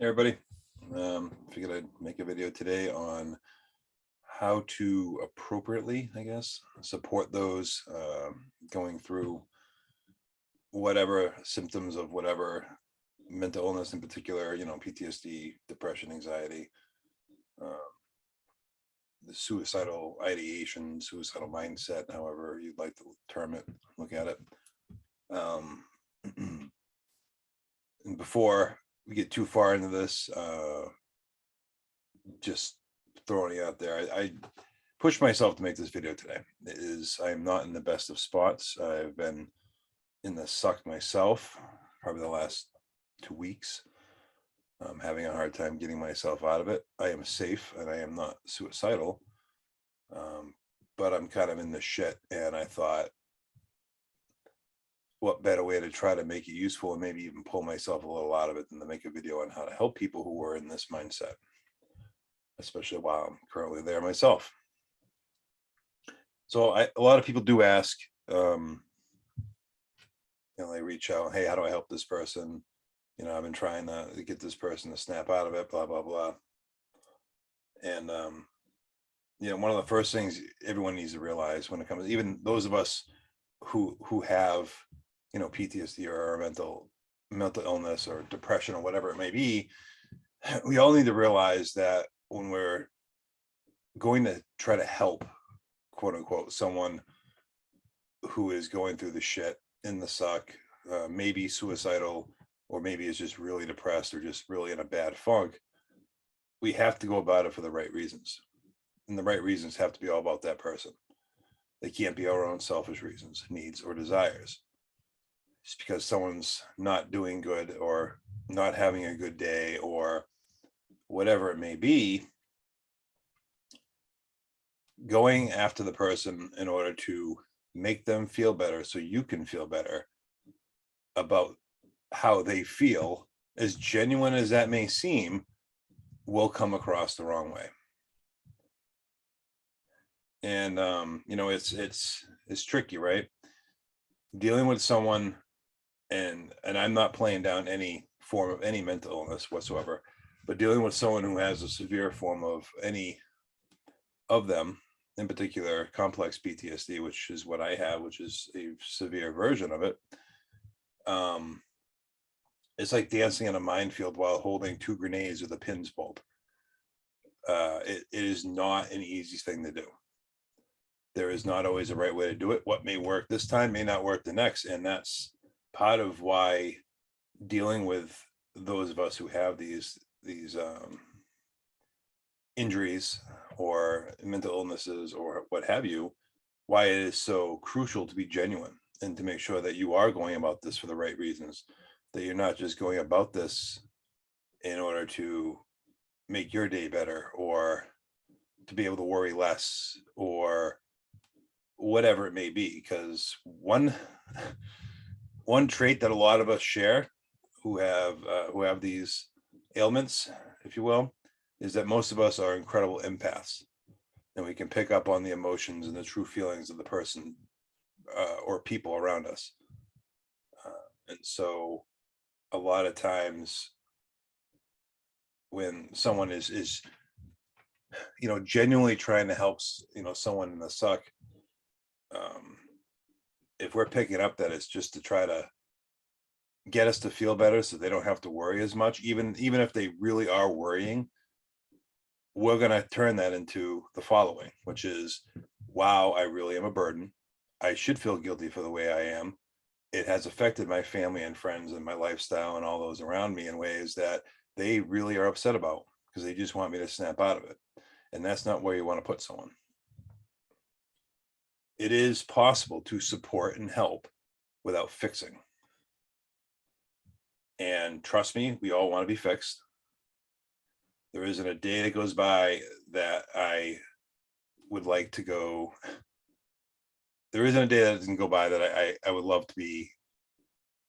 Hey everybody, figured I'd make a video today on how to appropriately, I guess, support those going through whatever symptoms of whatever mental illness in particular, PTSD, depression, anxiety, uh, the suicidal ideation, suicidal mindset, however you'd like to term it, look at it. And before we get too far into this, just throwing it out there, I pushed myself to make this video today. I'm not in the best of spots. I've been in the suck myself probably the last 2 weeks. I'm having a hard time getting myself out of it. I am safe and I am not suicidal, but I'm kind of in the shit, and I thought, what better way to try to make it useful and maybe even pull myself a little out of it than to make a video on how to help people who are in this mindset, especially while I'm currently there myself. So a lot of people do ask, they reach out, hey, how do I help this person? I've been trying to get this person to snap out of it, blah, blah, blah. And, one of the first things everyone needs to realize when it comes, even those of us who have, PTSD or mental illness or depression or whatever it may be, we all need to realize that when we're going to try to help, quote unquote, someone who is going through the shit in the suck, maybe suicidal, or maybe is just really depressed or just really in a bad funk, we have to go about it for the right reasons. And the right reasons have to be all about that person. They can't be our own selfish reasons, needs, or desires. Just because someone's not doing good or not having a good day or whatever it may be, going after the person in order to make them feel better so you can feel better about how they feel, as genuine as that may seem, will come across the wrong way. And it's tricky, right? Dealing with someone, and I'm not playing down any form of any mental illness whatsoever, but dealing with someone who has a severe form of any of them, in particular complex PTSD, which is what I have, which is a severe version of it. It's like dancing in a minefield while holding 2 grenades with a pin's bolt. It is not an easy thing to do. There is not always a right way to do it. What may work this time may not work the next. And that's part of why dealing with those of us who have these injuries or mental illnesses or what have you, why it is so crucial to be genuine and to make sure that you are going about this for the right reasons, that you're not just going about this in order to make your day better or to be able to worry less or whatever it may be. Because one trait that a lot of us share who have these ailments, if you will, is that most of us are incredible empaths, and we can pick up on the emotions and the true feelings of the person or people around us. And so a lot of times when someone is genuinely trying to help someone in the suck, if we're picking up that it's just to try to get us to feel better so they don't have to worry as much, even if they really are worrying, we're going to turn that into the following, which is, wow, I really am a burden. I should feel guilty for the way I am. It has affected my family and friends and my lifestyle and all those around me in ways that they really are upset about because they just want me to snap out of it. And that's not where you want to put someone. It is possible to support and help without fixing. And trust me, we all want to be fixed. There isn't a day that goes by that I would like to go. There isn't a day that doesn't go by that I would love to be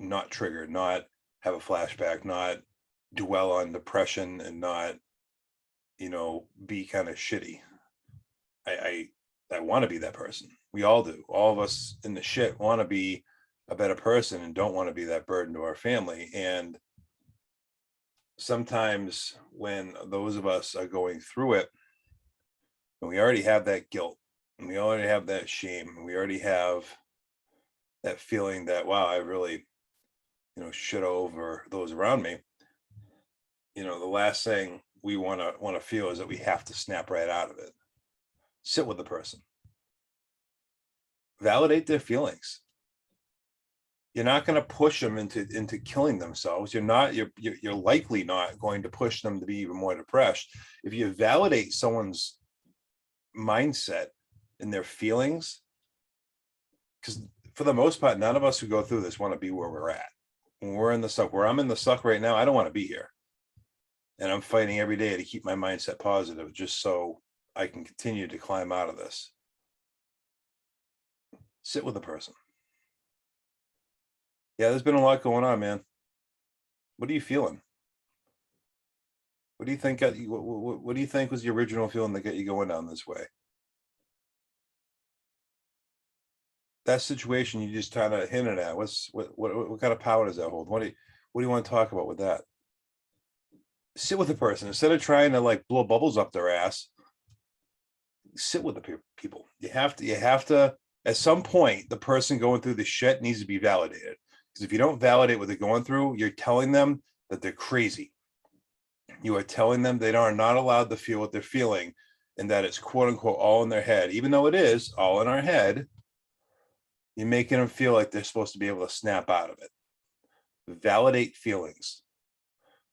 not triggered, not have a flashback, not dwell on depression, and not, be kind of shitty. I want to be that person. We all do. All of us in the shit want to be a better person and don't want to be that burden to our family. And sometimes when those of us are going through it, and we already have that guilt, and we already have that shame, and we already have that feeling that, wow, I really, shit over those around me. The last thing we want to feel is that we have to snap right out of it. Sit with the person, validate their feelings. You're not going to push them into killing themselves. You're likely not going to push them to be even more depressed. If you validate someone's mindset and their feelings, because for the most part, none of us who go through this want to be where we're at. When we're in the suck, where I'm in the suck right now, I don't want to be here. And I'm fighting every day to keep my mindset positive just so I can continue to climb out of this. Sit with the person. Yeah, there's been a lot going on, man. What are you feeling? What do you think what do you think was the original feeling that got you going down this way? That situation you just kind of hinted at, what kind of power does that hold? What do you want to talk about with that? Sit with the person instead of trying to like blow bubbles up their ass. Sit with the people. You have to at some point, the person going through the shit needs to be validated. Because if you don't validate what they're going through, you're telling them that they're crazy. You are telling them they are not allowed to feel what they're feeling, and that it's quote unquote all in their head. Even though it is all in our head, you're making them feel like they're supposed to be able to snap out of it. Validate feelings,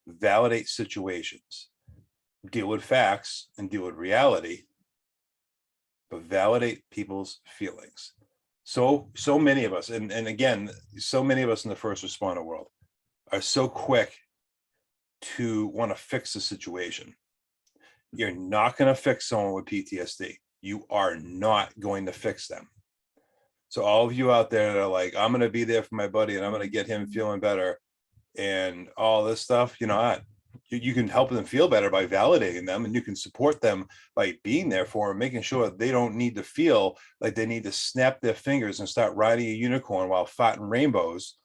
validate situations, deal with facts and deal with reality, but validate people's feelings. So many of us, and again, so many of us in the first responder world are so quick to want to fix the situation. You're not going to fix someone with PTSD. You are not going to fix them. So all of you out there that are like, I'm going to be there for my buddy and I'm going to get him feeling better and all this stuff, you can help them feel better by validating them, and you can support them by being there for them, making sure they don't need to feel like they need to snap their fingers and start riding a unicorn while fighting rainbows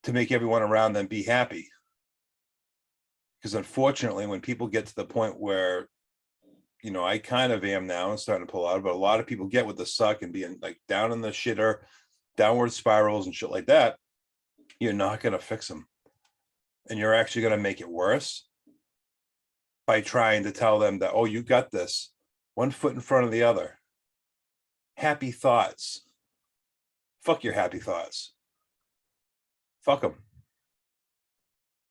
to make everyone around them be happy. Because unfortunately, when people get to the point where, I kind of am now and starting to pull out, but a lot of people get with the suck and being like down in the shitter, downward spirals and shit like that, you're not going to fix them. And you're actually going to make it worse by trying to tell them that, oh, you got this, one foot in front of the other. Happy thoughts. Fuck your happy thoughts. Fuck them.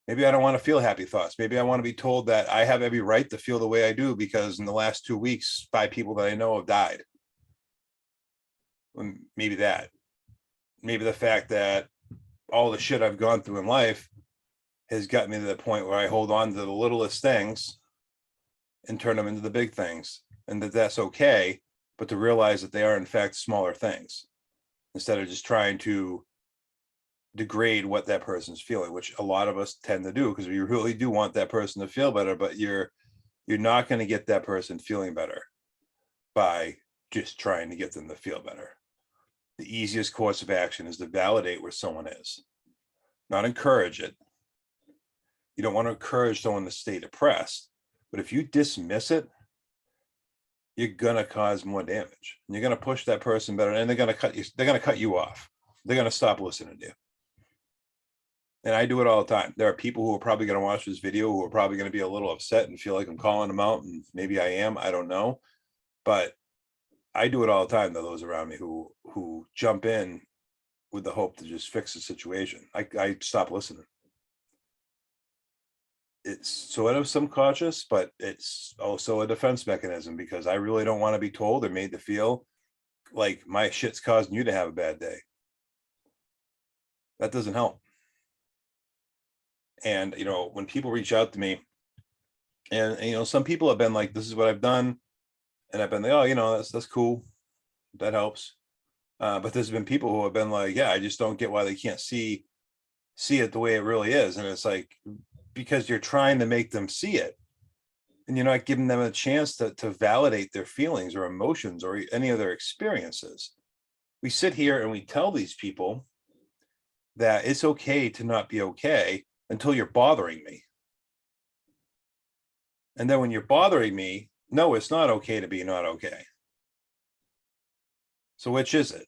Maybe I don't want to feel happy thoughts. Maybe I want to be told that I have every right to feel the way I do because in the last 2 weeks, 5 people that I know have died. Maybe that. Maybe the fact that all the shit I've gone through in life has got me to the point where I hold on to the littlest things and turn them into the big things, and that's okay, but to realize that they are in fact smaller things instead of just trying to degrade what that person's feeling, which a lot of us tend to do because we really do want that person to feel better, but you're not going to get that person feeling better by just trying to get them to feel better. The easiest course of action is to validate where someone is, not encourage it. You don't want to encourage someone to stay depressed, but if you dismiss it, you're going to cause more damage. And you're going to push that person better, and they're going to cut you off. They're going to stop listening to you. And I do it all the time. There are people who are probably going to watch this video who are probably going to be a little upset and feel like I'm calling them out, and maybe I am, I don't know. But I do it all the time to those around me who jump in with the hope to just fix the situation. I stop listening. It's sort of subconscious, but it's also a defense mechanism because I really don't want to be told or made to feel like my shit's causing you to have a bad day. That doesn't help. And, when people reach out to me and some people have been like, this is what I've done. And I've been like, oh, that's cool. That helps. But there's been people who have been like, yeah, I just don't get why they can't see it the way it really is. And it's like, because you're trying to make them see it and you're not giving them a chance to validate their feelings or emotions or any of their experiences. We sit here and we tell these people that it's okay to not be okay until you're bothering me. And then when you're bothering me, no, it's not okay to be not okay. So which is it?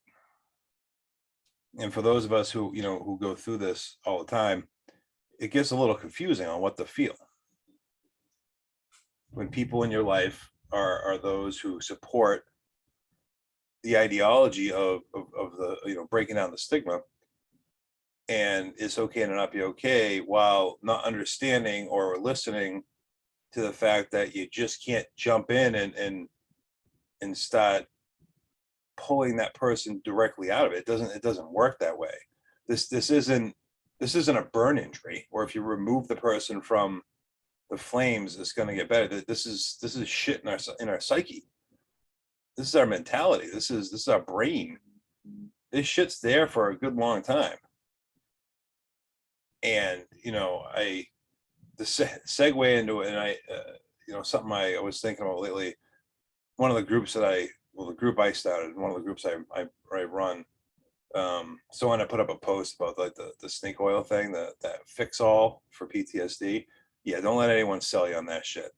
And for those of us who, who go through this all the time, it gets a little confusing on what to feel. When people in your life are those who support the ideology of the, breaking down the stigma, and it's okay to not be okay, while not understanding or listening to the fact that you just can't jump in and start pulling that person directly out of it. It doesn't work that way. This isn't a burn injury, or if you remove the person from the flames, it's going to get better. This is shit in our psyche. This is our mentality. This is our brain. This shit's there for a good long time. And the segue into it, and something I was thinking about lately. One of the groups the group I started, one of the groups I run, someone I put up a post about like the snake oil thing, that fix all for PTSD. Yeah, don't let anyone sell you on that shit.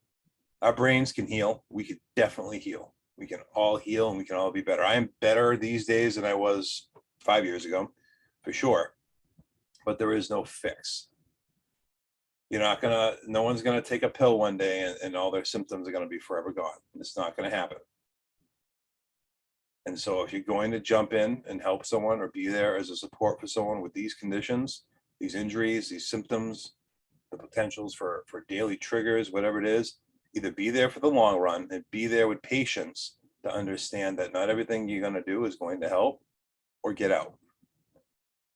Our brains can heal. We could definitely heal. We can all heal, and we can all be better. I am better these days than I was 5 years ago, for sure. But there is no fix. No one's gonna take a pill one day and all their symptoms are gonna be forever gone. It's not gonna happen. And so if you're going to jump in and help someone or be there as a support for someone with these conditions, these injuries, these symptoms, the potentials for daily triggers, whatever it is, either be there for the long run and be there with patience to understand that not everything you're going to do is going to help, or get out,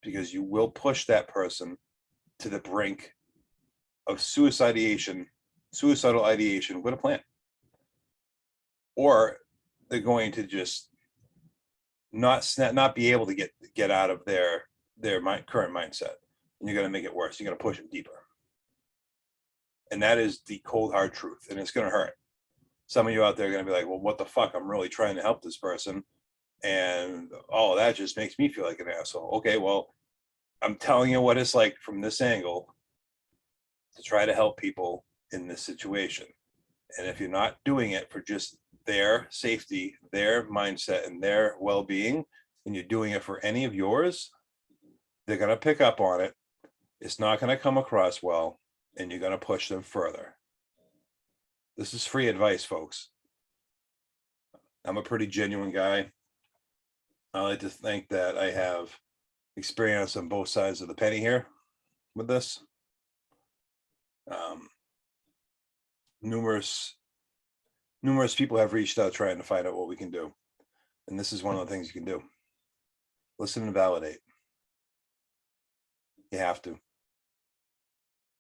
because you will push that person to the brink of suicidal ideation with a plan, or they're going to just not be able to get out of their current mindset, and you're going to make it worse. You're going to push them deeper. And that is the cold hard truth, and it's going to hurt. Some of you out there are going to be like, well, what the fuck? I'm really trying to help this person, and all of that just makes me feel like an asshole. Okay, well, I'm telling you what it's like from this angle to try to help people in this situation. And if you're not doing it for just their safety, their mindset, and their well-being, and you're doing it for any of yours, they're going to pick up on it. It's not going to come across well, and you're going to push them further. This is free advice, folks. I'm a pretty genuine guy. I like to think that I have experience on both sides of the penny here with this. Numerous people have reached out trying to find out what we can do. And this is one of the things you can do. Listen and validate. You have to.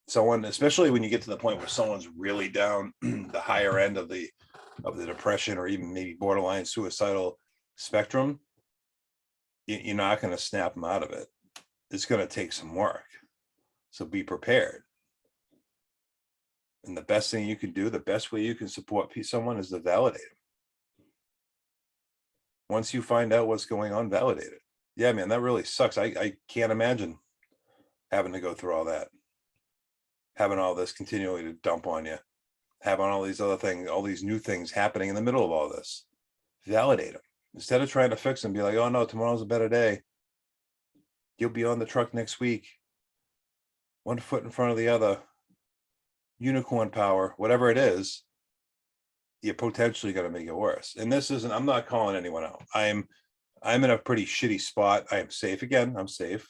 Someone, especially when you get to the point where someone's really down the higher end of the depression, or even maybe borderline suicidal spectrum, you're not going to snap them out of it. It's going to take some work. So be prepared. And the best thing you can do, the best way you can support someone, is to validate them. Once you find out what's going on, validate it. Yeah, man, that really sucks. I can't imagine having to go through all that, having all this continually to dump on you, having all these other things, all these new things happening in the middle of all this. Validate them. Instead of trying to fix them, be like, oh no, tomorrow's a better day. You'll be on the truck next week. One foot in front of the other. Unicorn power, whatever it is, you're potentially going to make it worse. And this isn't, I'm not calling anyone out. I'm in a pretty shitty spot. I am safe again. I'm safe.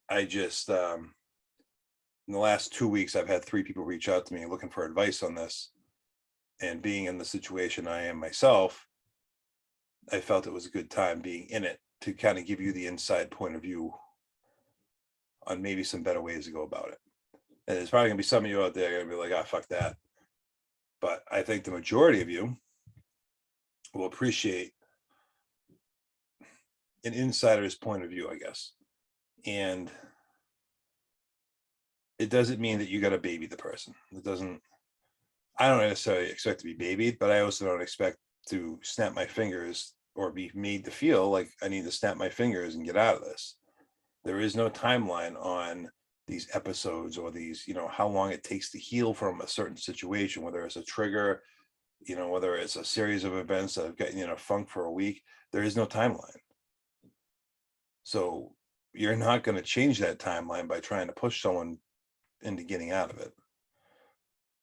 I just, in the last 2 weeks, I've had 3 people reach out to me looking for advice on this. And being in the situation I am myself, I felt it was a good time being in it to kind of give you the inside point of view on maybe some better ways to go about it. And there's probably gonna be some of you out there gonna be like, ah, fuck that. But I think the majority of you will appreciate an insider's point of view, I guess. And it doesn't mean that you got to baby the person. It doesn't, I don't necessarily expect to be babied, but I also don't expect to snap my fingers or be made to feel like I need to snap my fingers and get out of this. There is no timeline on these episodes or these, how long it takes to heal from a certain situation, whether it's a trigger, whether it's a series of events that have gotten you in a funk for a week. There is no timeline. So you're not going to change that timeline by trying to push someone into getting out of it.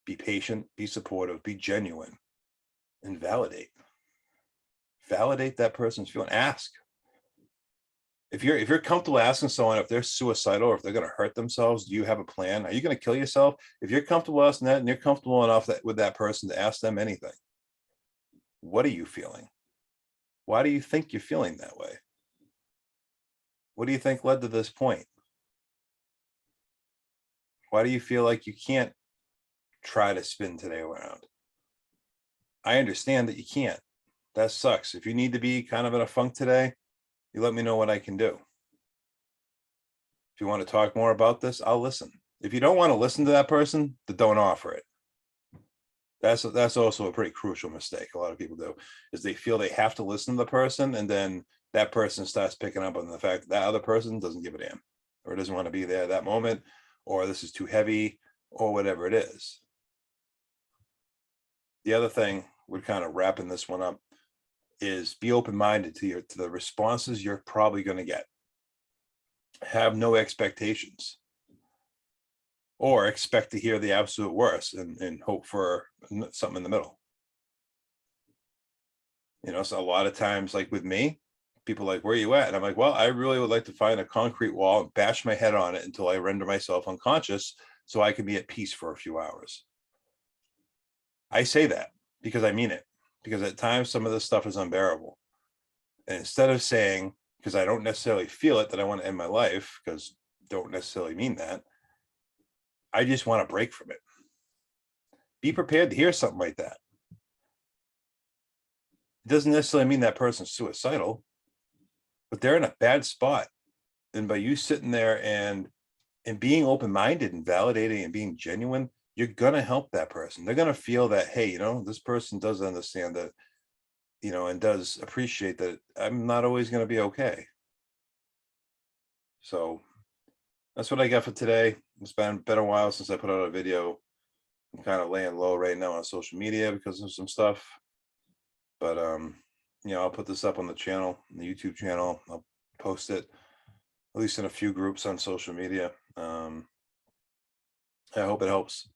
Be patient, be supportive, be genuine, and validate that person's feeling. Ask. If you're comfortable asking someone if they're suicidal or if they're going to hurt themselves, do you have a plan? Are you going to kill yourself? If you're comfortable asking that and you're comfortable enough with that person to ask them anything, what are you feeling? Why do you think you're feeling that way? What do you think led to this point? Why do you feel like you can't try to spin today around? I understand that you can't. That sucks. If you need to be kind of in a funk today, you let me know what I can do. If you want to talk more about this, I'll listen. If you don't want to listen to that person, then don't offer it. That's also a pretty crucial mistake a lot of people do, is they feel they have to listen to the person, and then that person starts picking up on the fact that other person doesn't give a damn, or doesn't want to be there at that moment, or this is too heavy, or whatever it is. The other thing, we're kind of wrapping this one up, is be open-minded to the responses you're probably going to get. Have no expectations, or expect to hear the absolute worst and hope for something in the middle. So a lot of times, like with me, people are like, where are you at? And I'm like, well, I really would like to find a concrete wall and bash my head on it until I render myself unconscious so I can be at peace for a few hours. I say that because I mean it, because at times some of this stuff is unbearable. And instead of saying, because I don't necessarily feel it, that I want to end my life, because don't necessarily mean that, I just want to break from it. Be prepared to hear something like that. It doesn't necessarily mean that person's suicidal, but they're in a bad spot. And by you sitting there and being open-minded and validating and being genuine, you're going to help that person. They're going to feel that, hey, this person does understand that, and does appreciate that I'm not always going to be okay. So that's what I got for today. It's been a while since I put out a video. I'm kind of laying low right now on social media because of some stuff. But I'll put this up on the channel, the YouTube channel. I'll post it at least in a few groups on social media. I hope it helps.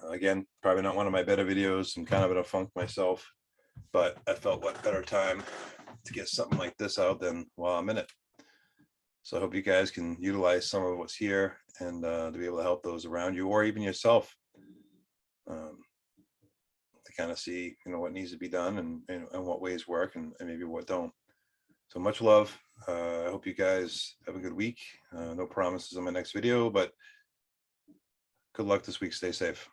Again, probably not one of my better videos. I'm kind of in a funk myself, but I felt what better time to get something like this out than while I'm in it. So I hope you guys can utilize some of what's here and to be able to help those around you, or even yourself, to kind of see, what needs to be done and what ways work and maybe what don't. So much love. I hope you guys have a good week. No promises on my next video, but good luck this week. Stay safe.